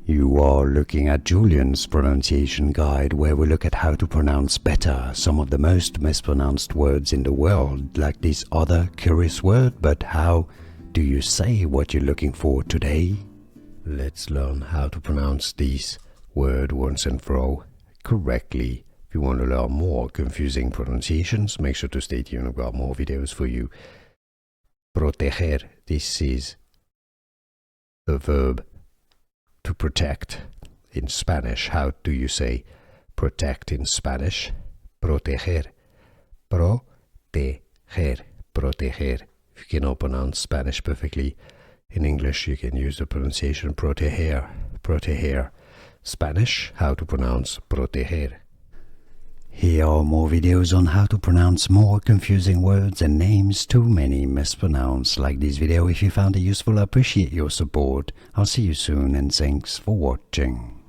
You are looking at Julian's pronunciation guide, where we look at how to pronounce better some of the most mispronounced words in the world, like this other curious word. But how do you say what you're looking for today? Let's learn how to pronounce this word once and for all correctly. If you want to learn more confusing pronunciations, make sure to stay tuned. I've got more videos for you. Proteger. This is the verb to protect. In Spanish, how do you say protect in Spanish? Proteger. Proteger. Proteger. If you cannot pronounce Spanish perfectly, in English you can use the pronunciation proteger. Proteger. Spanish, how to pronounce proteger. Here are more videos on how to pronounce more confusing words and names too many mispronounced. Like this video if you found it useful. I appreciate your support. I'll see you soon and thanks for watching.